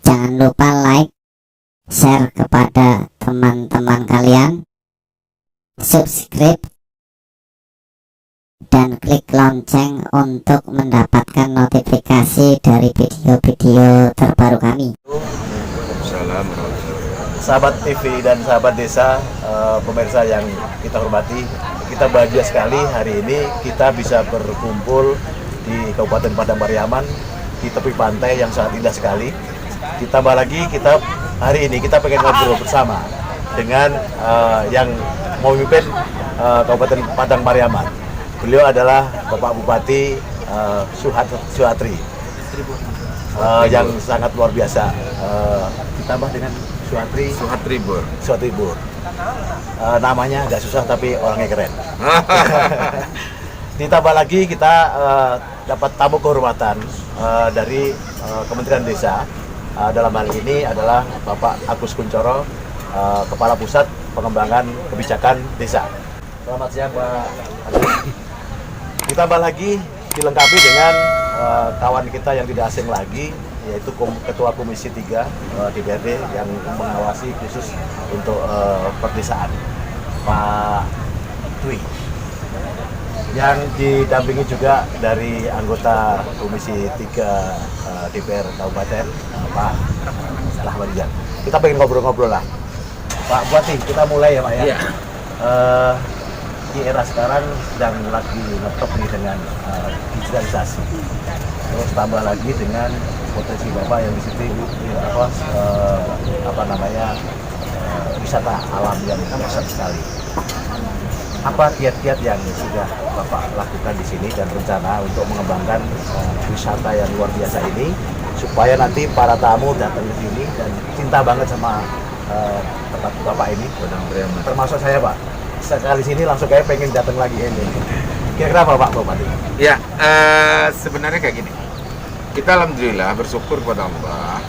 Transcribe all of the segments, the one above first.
Jangan lupa like, share kepada teman-teman kalian, subscribe, dan klik lonceng untuk mendapatkan notifikasi dari video-video terbaru kami. Sahabat TV dan sahabat desa, pemirsa yang kita hormati, kita bahagia sekali hari ini kita bisa berkumpul di Kabupaten Padang Pariaman di tepi pantai yang sangat indah sekali. Ditambah lagi kita hari ini kita pengen ngobrol bersama dengan yang memimpin Kabupaten Padang Pariaman. Beliau adalah Bapak Bupati Suhatri yang sangat luar biasa. Ditambah dengan Suhatri Bur. Namanya agak susah tapi orangnya keren. Ditambah lagi kita dapat tamu kehormatan dari Kementerian Desa. Dalam hal ini adalah Bapak Agus Kuncoro, Kepala Pusat Pengembangan Kebijakan Desa. Selamat siang Pak Agus. Ditambah lagi dilengkapi dengan kawan kita yang tidak asing lagi, yaitu Ketua Komisi 3 DPRD yang mengawasi khusus untuk perdesaan, Pak Dwi, yang didampingi juga dari anggota Komisi 3 DPR Kabupaten, Pak Rahmadian. Kita pengen ngobrol-ngobrol lah, Pak Bupati. Kita mulai ya Pak ya. Iya. Di era sekarang sedang lagi ngetop nih dengan digitalisasi, terus tambah lagi dengan potensi Bapak yang di situ wisata alam yang besar sekali. Apa kiat-kiat yang sudah Bapak lakukan di sini dan rencana untuk mengembangkan wisata yang luar biasa ini supaya nanti para tamu datang ke sini dan cinta banget sama tempat Bapak ini, termasuk saya Pak. Sekali sini langsung kayak pengen datang lagi ini. Kira-kira apa Pak Bupati? Ya, sebenarnya kayak gini. Kita alhamdulillah bersyukur kepada Allah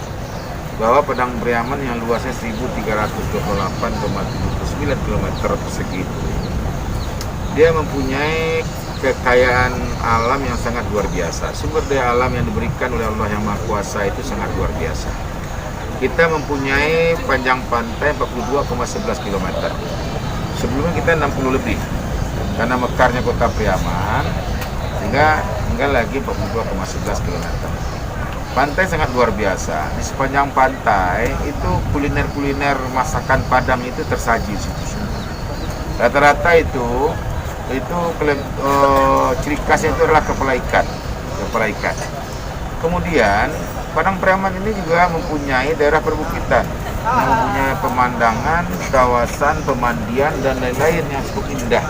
bahwa Padang Pariaman yang luasnya 1.328,79 km persegi itu, dia mempunyai kekayaan alam yang sangat luar biasa. Sumber daya alam yang diberikan oleh Allah yang Maha Kuasa itu sangat luar biasa. Kita mempunyai panjang pantai 42,11 km. Sebelumnya kita 60 lebih. Karena mekarnya kota Pariaman, sehingga tinggal lagi 42,11 km. Pantai sangat luar biasa. Di sepanjang pantai itu kuliner-kuliner masakan Padang itu tersaji di situ. Rata-rata itu ciri khasnya itu adalah kepala ikan. Kemudian Padang Pariaman ini juga mempunyai daerah perbukitan, mempunyai pemandangan, kawasan pemandian dan lain-lain yang cukup indah.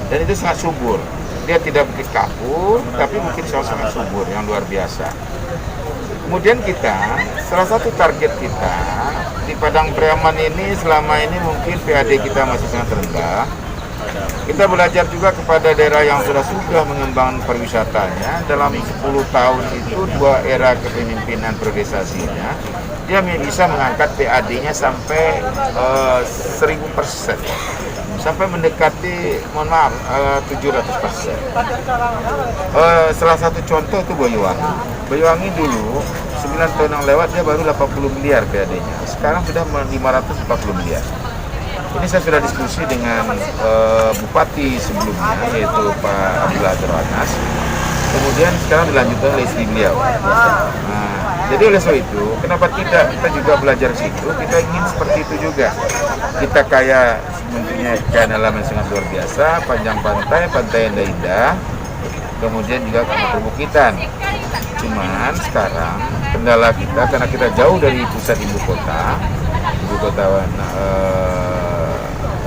Dan itu sangat subur. Dia tidak begitu kapur, tapi mungkin sangat subur yang luar biasa. Kemudian salah satu target kita di Padang Pariaman ini selama ini mungkin PAD kita masih sangat rendah. Kita belajar juga kepada daerah yang sudah mengembangkan pariwisatanya. Dalam 10 tahun itu 2 era kepemimpinan perdesasinya, dia bisa mengangkat PAD-nya sampai 1000%. Sampai mendekati, 700%. Salah satu contoh itu Boyolali. Boyolali dulu 9 tahun yang lewat dia baru 80 miliar PAD-nya. Sekarang sudah 540 miliar. Ini saya sudah diskusi dengan Bupati sebelumnya, yaitu Pak Abdullah Anas. Kemudian sekarang dilanjutkan oleh istri beliau. Jadi oleh sebab itu, kenapa kita juga belajar situ? Kita ingin seperti itu juga. Kita mempunyai kekayaan alam yang sangat luar biasa, panjang pantai yang indah, kemudian juga perbukitan. Cuman sekarang kendala kita karena kita jauh dari pusat ibu kota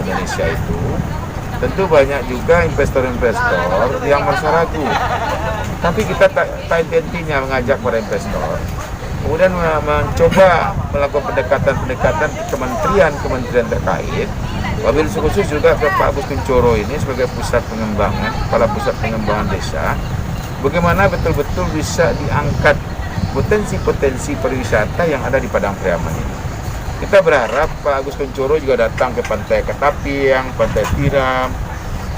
Indonesia itu, tentu banyak juga investor-investor yang merasa ragu. Tapi kita tak intentinya mengajak para investor, kemudian mencoba melakukan pendekatan ke kementerian terkait. Wabil khusus juga ke Pak Agus Kuncoro ini sebagai kepala pusat pengembangan desa. Bagaimana betul-betul bisa diangkat potensi-potensi pariwisata yang ada di Padang Pariaman ini. Kita berharap Pak Agus Kuncoro juga datang ke Pantai Ketapiang, Pantai Tiram,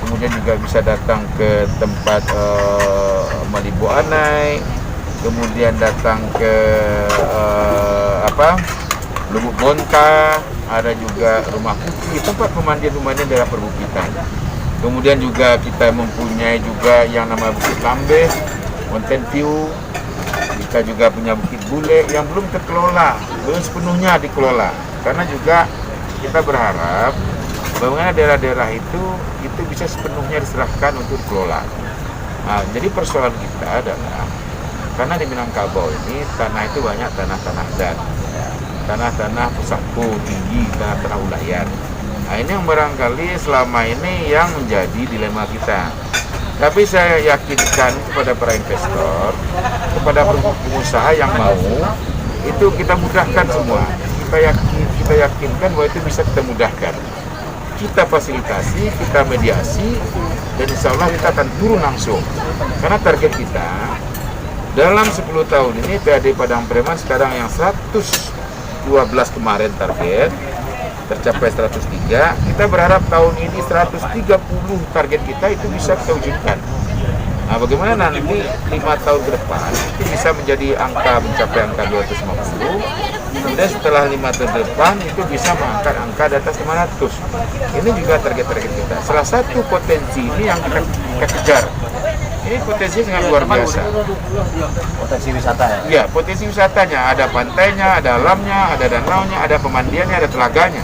kemudian juga bisa datang ke tempat Malibu Anai, kemudian datang ke Lubuk Bonta, ada juga Rumah Putih, tempat pemandian daerah perbukitan. Kemudian juga kita mempunyai juga yang nama Bukit Lambe, Mountain View. Kita juga punya Bukit Bule yang belum terkelola, belum sepenuhnya dikelola. Karena juga kita berharap bagaimana daerah-daerah itu bisa sepenuhnya diserahkan untuk dikelola. Nah, jadi persoalan kita adalah karena di Minangkabau ini tanah itu banyak tanah-tanah dan tanah-tanah pesakku tinggi, tanah-tanah ulayan. Nah, ini yang barangkali selama ini yang menjadi dilema kita. Tapi saya yakinkan kepada para investor, kepada pengusaha yang mau, itu kita mudahkan semua. Kita yakinkan bahwa itu bisa kita mudahkan. Kita fasilitasi, kita mediasi, dan insya Allah kita akan turun langsung. Karena target kita, dalam 10 tahun ini PAD Padang Preman sekarang yang 112 kemarin target, tercapai 103, kita berharap tahun ini 130 target kita itu bisa kita wujudkan. Nah, bagaimana nanti 5 tahun ke depan itu bisa menjadi mencapai angka 250, kemudian setelah 5 tahun ke depan itu bisa mengangkat angka di atas 500. Ini juga target-target kita. Salah satu potensi ini yang kita kejar. Ini potensi sangat luar biasa. Potensi wisata ya? Iya, potensi wisatanya. Ada pantainya, ada alamnya, ada danaunya, ada pemandiannya, ada telaganya.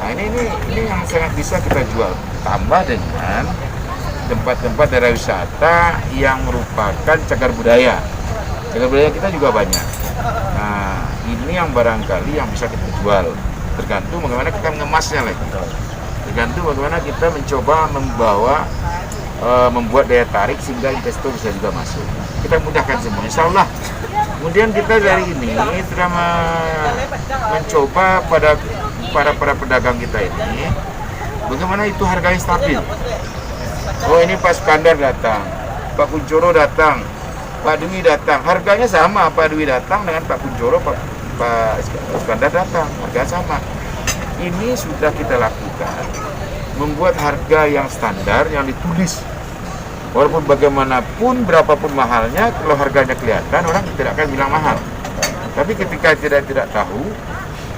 Nah, ini yang sangat bisa kita jual. Tambah dengan tempat-tempat daerah wisata yang merupakan cagar budaya. Cagar budaya kita juga banyak. Nah, ini yang barangkali yang bisa kita jual. Tergantung bagaimana kita mengemasnya lagi. Tergantung bagaimana kita mencoba membuat daya tarik sehingga investor bisa juga masuk. Kita mudahkan semua, insya Allah. Kemudian kita dari ini sudah mencoba pada para pedagang kita ini, bagaimana itu harganya stabil. Oh, ini Pak Skandar datang, Pak Kuncoro datang, Pak Dwi datang, harganya sama. Pak Dwi datang dengan Pak Kuncoro, Pak Skandar datang, harga sama. Ini sudah kita lakukan, membuat harga yang standar, yang ditulis. Walaupun bagaimanapun, berapapun mahalnya, kalau harganya kelihatan, orang tidak akan bilang mahal. Tapi ketika tidak tahu,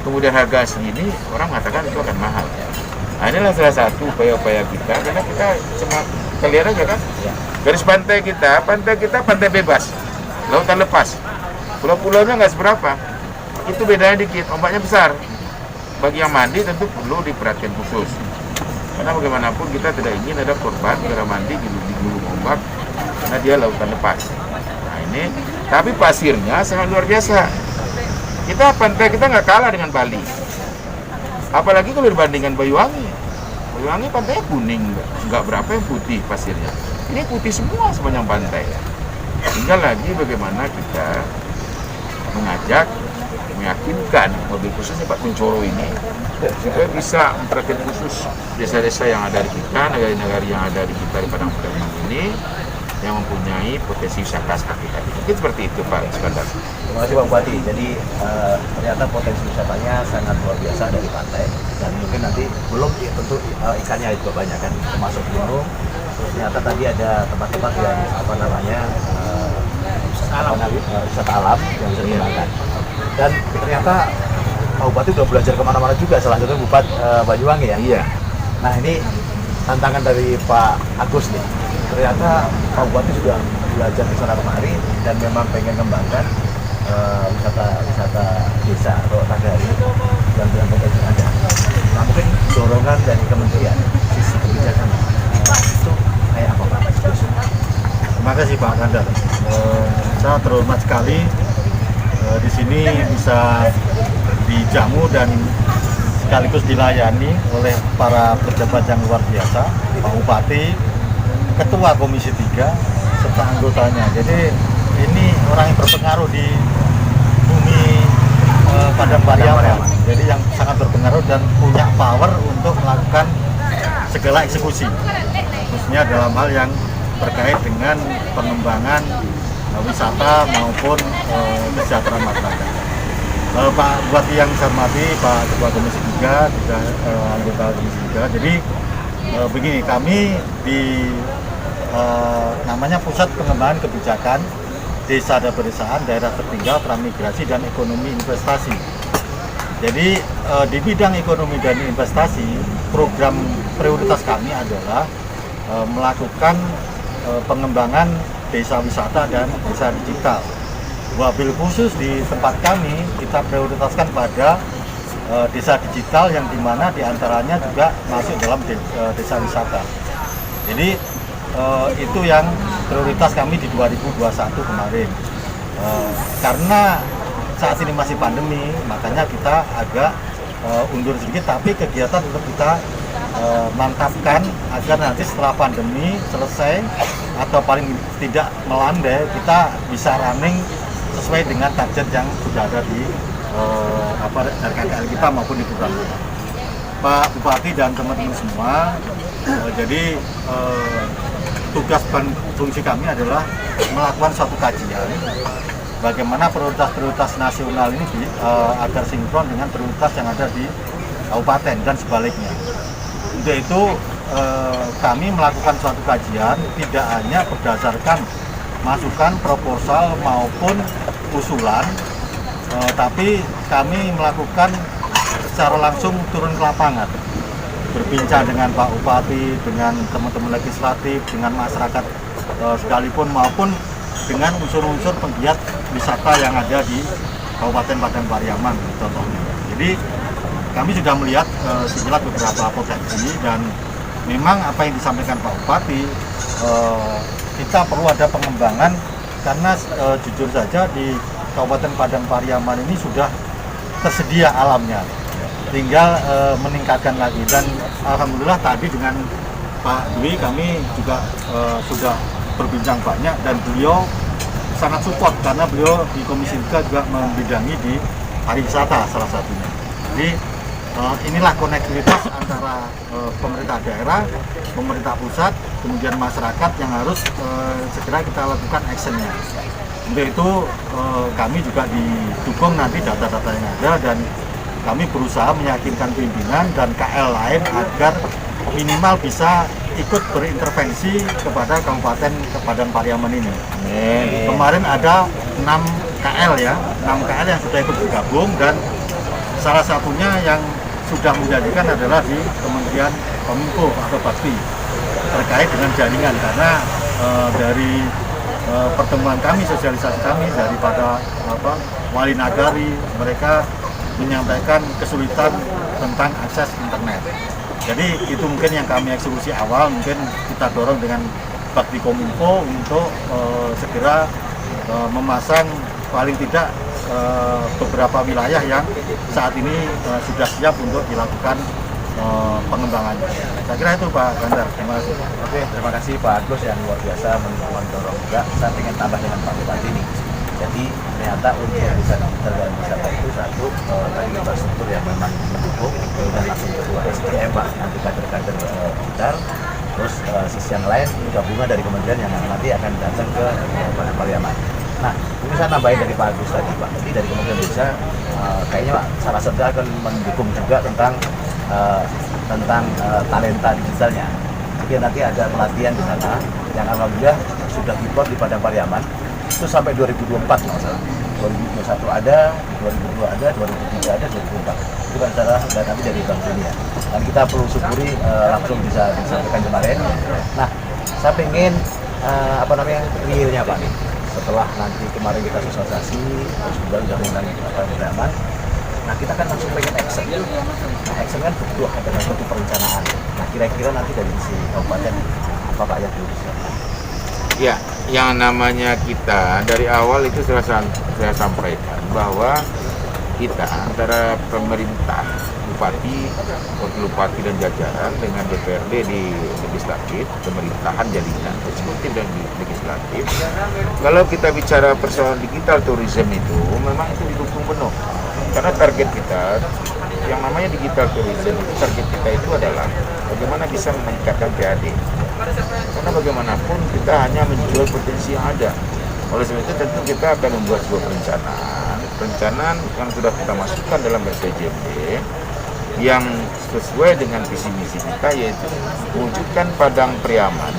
kemudian harga segini, orang mengatakan itu akan mahal. Nah, inilah salah satu upaya-upaya kita, karena kita cuma, kita lihat aja kan, garis pantai kita pantai bebas, lautan lepas. Pulau-pulaunya nggak seberapa, itu bedanya dikit, ombaknya besar. Bagi yang mandi tentu perlu diperhatikan khusus. Karena bagaimanapun kita tidak ingin ada korban gara mandi di gulung ombak karena dia lautan lepas. Nah ini, tapi pasirnya sangat luar biasa. Pantai kita nggak kalah dengan Bali. Apalagi kalau dibandingkan Banyuwangi. Banyuwangi pantainya kuning, nggak berapa yang putih pasirnya. Ini putih semua sepanjang pantai. Tinggal lagi bagaimana kita meyakinkan mobil khususnya Pak Kuncoro ini supaya bisa memperhatikan khusus desa-desa yang ada di kita, negara-negara yang ada di kita di Padang Preman ini yang mempunyai potensi wisata seperti tadi. Mungkin seperti itu Pak Iskandar. Terima kasih Pak Bupati. Jadi ternyata potensi wisatanya sangat luar biasa dari pantai, dan mungkin nanti belum tentu ikannya juga banyak kan, termasuk gunung. Terus ternyata tadi ada tempat-tempat yang wisata alam yang bisa digunakan. Dan ternyata Pak Bupati udah belajar kemana-mana juga, salah satunya Bupati Banyuwangi ya. Iya. Nah ini tantangan dari Pak Agus nih. Ternyata Pak Bupati sudah belajar di sana kemari dan memang pengen kembangkan wisata desa atau nagari yang dengan potensi ada. Nah mungkin dorongan dari kementerian sisi kebijakan itu kayak apa Pak? Terima kasih Pak Kandar. Saya terhormat sekali di sini bisa dijamu dan sekaligus dilayani oleh para pejabat yang luar biasa, Pak Bupati, Ketua Komisi 3, serta anggotanya. Jadi ini orang yang berpengaruh di bumi Padang Pariaman. Jadi yang sangat berpengaruh dan punya power untuk melakukan segala eksekusi, khususnya dalam hal yang terkait dengan pengembangan wisata maupun kesejahteraan masyarakat. Pak Bupati yang saya hormati, Pak Ketua Komisi 3, juga anggota Komisi 3. Jadi begini, kami di namanya Pusat Pengembangan Kebijakan desa dan pedesaan, daerah tertinggal, transmigrasi, dan ekonomi investasi. Jadi di bidang ekonomi dan investasi, program prioritas kami adalah melakukan pengembangan desa wisata dan desa digital. Wabil khusus di tempat kami, kita prioritaskan pada desa digital yang dimana diantaranya juga masuk dalam desa wisata. Jadi itu yang prioritas kami di 2021 kemarin. Karena saat ini masih pandemi, makanya kita agak undur sedikit, tapi kegiatan tetap kita mantapkan agar nanti setelah pandemi selesai atau paling tidak melandai, kita bisa running sesuai dengan target yang sudah ada di RKKL kita maupun di program kita. Pak Bupati dan teman-teman semua, jadi tugas dan fungsi kami adalah melakukan suatu kajian bagaimana prioritas-prioritas nasional ini agar sinkron dengan prioritas yang ada di kabupaten dan sebaliknya. Untuk itu kami melakukan suatu kajian tidak hanya berdasarkan masukan, proposal maupun usulan, tapi kami melakukan secara langsung turun ke lapangan, berbincang dengan Pak Bupati, dengan teman-teman legislatif, dengan masyarakat sekalipun maupun dengan unsur-unsur penggiat wisata yang ada di Kabupaten Padang Pariaman contohnya. Jadi kami sudah melihat sekilas beberapa potensi, dan memang apa yang disampaikan Pak Bupati, kita perlu ada pengembangan karena jujur saja di Kabupaten Padang Pariaman ini sudah tersedia alamnya, tinggal meningkatkan lagi. Dan alhamdulillah tadi dengan Pak Dwi kami juga sudah berbincang banyak, dan beliau sangat support karena beliau di Komisi 3 juga membidangi di pariwisata salah satunya. Jadi inilah konektivitas antara pemerintah daerah, pemerintah pusat, kemudian masyarakat yang harus segera kita lakukan actionnya. Untuk itu kami juga didukung nanti data-data yang ada, dan kami berusaha meyakinkan pimpinan dan KL lain agar minimal bisa ikut berintervensi kepada Kabupaten Padang Pariaman ini. Kemarin ada 6 KL ya, 6 KL yang sudah ikut bergabung, dan salah satunya yang sudah menjadikan adalah di Kementerian Kominfo atau Bakti terkait dengan jaringan, karena dari pertemuan kami, sosialisasi kami daripada wali nagari, mereka menyampaikan kesulitan tentang akses internet. Jadi itu mungkin yang kami eksekusi awal, mungkin kita dorong dengan Bakti Kominfo untuk segera memasang paling tidak beberapa wilayah yang saat ini sudah siap untuk dilakukan pengembangannya. Saya kira itu Pak Gandar. Terima kasih. Oke, terima kasih Pak Agus yang luar biasa mendorong juga. Saya ingin tambah dengan Pak Bupati ini. Jadi ternyata untuk desa digital dan wisata itu satu tadi infrastruktur yang memang mendukung, dan langsung kedua SDM Pak, nanti kader-kader sekitar. Terus sisi yang lain gabungan dari kementerian yang nanti akan datang ke Padang Pariaman. Nah, ini saya nambahin dari Pak Agus tadi Pak. Jadi dari Kementerian Desa kayaknya Pak salah satu akan mendukung juga tentang talenta digitalnya. Jadi nanti ada pelatihan di sana yang alhamdulillah sudah dibuat di Padang Pariaman. Itu sampai 2024 masalah. 2021 ada, 2022 ada, 2023 ada, 2024. Itu kan salah data dari Bank Dunia. Dan kita perlu syukuri langsung bisa disampaikan kemarin. Nah, saya pengen realnya Pak nih. Setelah nanti kemarin kita sosialisasi, terus juga udah mulai Pariaman. Nah, kita kan langsung pengen action. Nah, action kan butuh ada satu perencanaan. Nah, kira-kira nanti dari sisi kabupaten apa Pak yang dulu? Ya, yang namanya kita dari awal itu saya sampaikan bahwa kita antara pemerintah, bupati, wakil bupati dan jajaran dengan DPRD di legislatif, pemerintahan jaringan eksekutif dan legislatif. Kalau kita bicara persoalan digital tourism itu memang itu didukung penuh. Karena target kita yang namanya digital tourism, target kita itu adalah bagaimana bisa meningkatkan PAD. Karena bagaimanapun kita hanya menjual potensi yang ada. Oleh sebab itu tentu kita akan membuat sebuah perencanaan yang sudah kita masukkan dalam RPJMD yang sesuai dengan visi misi kita, yaitu mewujudkan Padang Pariaman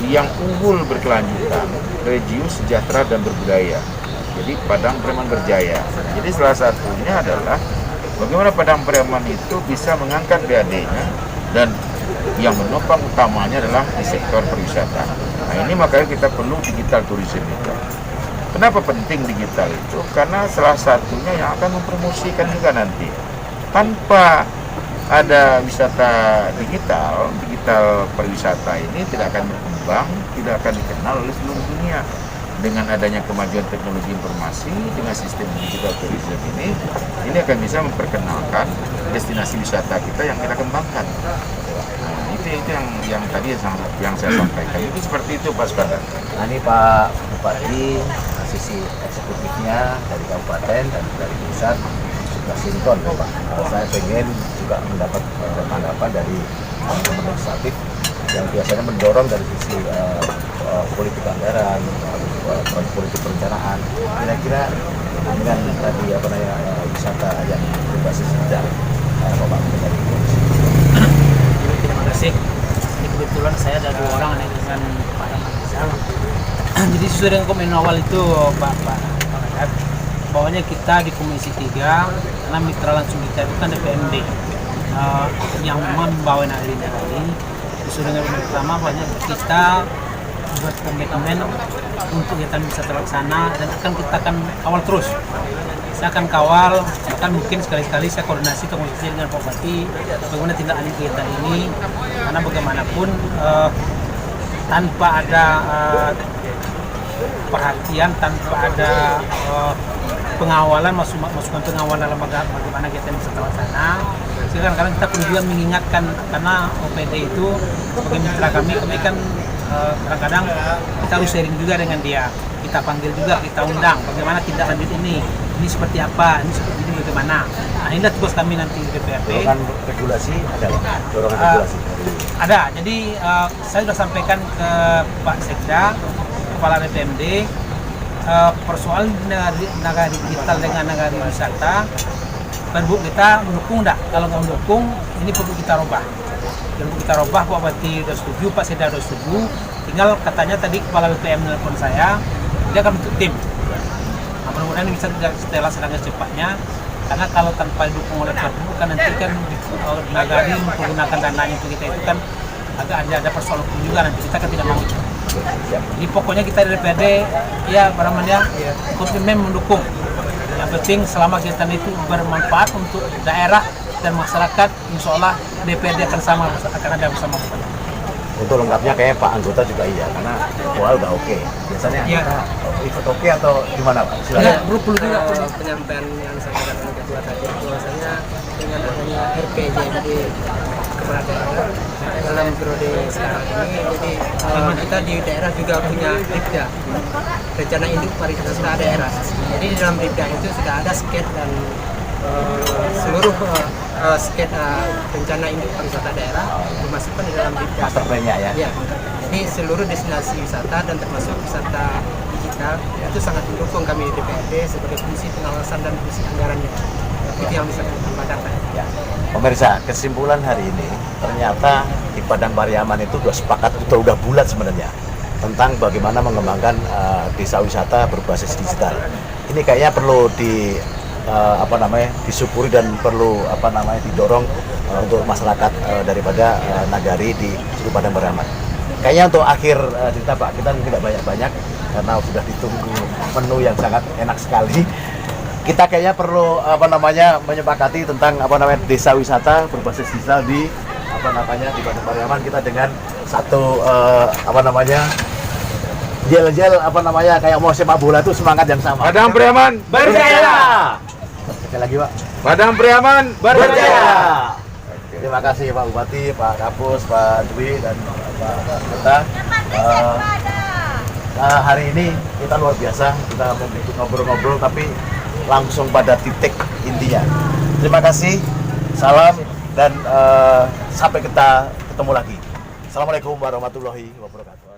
yang unggul berkelanjutan Regius Sejahtera dan Berbudaya. Jadi Padang Preman Berjaya. Jadi salah satunya adalah bagaimana Padang Preman itu bisa mengangkat BAD-nya, dan yang menopang utamanya adalah di sektor pariwisata. Nah ini makanya kita perlu digital tourism itu. Kenapa penting digital itu? Karena salah satunya yang akan mempromosikan juga nanti. Tanpa ada wisata digital pariwisata ini tidak akan berkembang, tidak akan dikenal oleh seluruh dunia. Dengan adanya kemajuan teknologi informasi, dengan sistem digital tourism ini akan bisa memperkenalkan destinasi wisata kita yang kita kembangkan. Nah, itu yang tadi yang saya sampaikan. Itu seperti itu Pak Skandar. Nah ini Pak Bupati, sisi eksekutifnya dari kabupaten dan dari pusat sudah sinkron ya Pak. Saya pengen juga mendapat tanggapan dari teman-teman legislatif yang biasanya mendorong dari sisi politik anggaran, politik perencanaan. Kira-kira dengan tadi wisata yang berbasis digital, Bapak mengenai polisi. Terima kasih. Ini kebetulan saya ada 2 orang dengan Pak Rizal. Jadi sesuai dengan komen awal itu Pak Kadar, bahwanya kita di Komisi 3 karena mitra langsung kita itu kan DPMD yang memang membawa hari ini. Sesuai dengan yang pertama, banyak kita buat komitmen untuk kegiatan bisa terlaksana dan kita akan kawal terus. Saya akan kawal, bahkan mungkin sekali-sekali saya koordinasi dengan Pak Bupati bagaimana tindak lanjut kegiatan ini, karena bagaimanapun tanpa ada perhatian, tanpa ada pengawalan, masukan pengawalan dalam bagaimana kegiatan bisa terlaksana. Kadang-kadang kita perlu juga mengingatkan, karena OPD itu sebagai mitra kami kan kadang-kadang kita harus sharing juga dengan dia, kita panggil juga, kita undang bagaimana tindak lanjut ini seperti apa, ini seperti ini bagaimana. Nah inilah tugas kami nanti di DPRD. Dorongan regulasi ada, dorongan regulasi. Ada, jadi saya sudah sampaikan ke Pak Sekda, Kepala DPMD, persoalan negara digital dengan negara wisata. Perbu kita mendukung enggak? Kalau nggak mendukung, ini perlu kita robah. Perlu kita robah, Pak Bupati sudah setuju, Pak Sekda sudah setuju. Tinggal katanya tadi Kepala BPM telepon saya, dia akan bentuk tim. Nah, mudah-mudahan ini bisa setelah sedang cepatnya. Karena kalau tanpa didukung oleh Perbu kan nanti kan nagari menggunakan dananya untuk kita itu kan agak ada persoalan juga, nanti kita kan tidak mau. Jadi pokoknya kita dari DPRD ya barangnya komitmen mendukung. Yang penting selama kegiatan itu bermanfaat untuk daerah dan masyarakat, insya Allah DPRD akan ada bersama kita. Untuk lengkapnya kayak Pak anggota juga iya, karena awal udah oke. Biasanya anggota ikut oke atau gimana Pak? Silakan. Perlu juga penyampaian yang saya katakan ketua tadi, bahwasanya dengan adanya RPJ jadi kepala daerah dalam periode sekarang ini, jadi kita di daerah juga punya RIPDA, rencana induk pariwisata daerah. Jadi di dalam RIPDA itu sudah ada sket dan seluruh sket rencana induk pariwisata daerah dimasukkan di dalam RIPDA. Master plan-nya ya. Ya. Jadi seluruh destinasi wisata dan termasuk wisata digital itu sangat mendukung kami di DPRD sebagai fungsi pengawasan dan fungsi anggarannya. Itu yang bisa kita tambahkan. Ya. Pemirsa, kesimpulan hari ini ternyata di Padang Pariaman itu sudah sepakat, udah bulat sebenarnya tentang bagaimana mengembangkan desa wisata berbasis digital. Ini kayaknya perlu disyukuri dan perlu didorong untuk masyarakat daripada nagari di seluruh Padang Pariaman. Kayaknya untuk akhir cerita Pak, kita tidak banyak-banyak karena sudah ditunggu menu yang sangat enak sekali. Kita kayaknya perlu menyepakati tentang desa wisata berbasis digital di di Padang Pariaman. Kita dengan satu yel-yel kayak mau sepak bola itu semangat yang sama. Padang Preman Berjaya. Sekali lagi Pak. Padang Preman Berjaya. Terima kasih Pak Bupati, Pak Kapus, Pak Dwi dan Pak Kota. Hari ini kita luar biasa, kita ngobrol-ngobrol tapi langsung pada titik intinya. Terima kasih, salam dan sampai kita ketemu lagi. Assalamualaikum warahmatullahi wabarakatuh.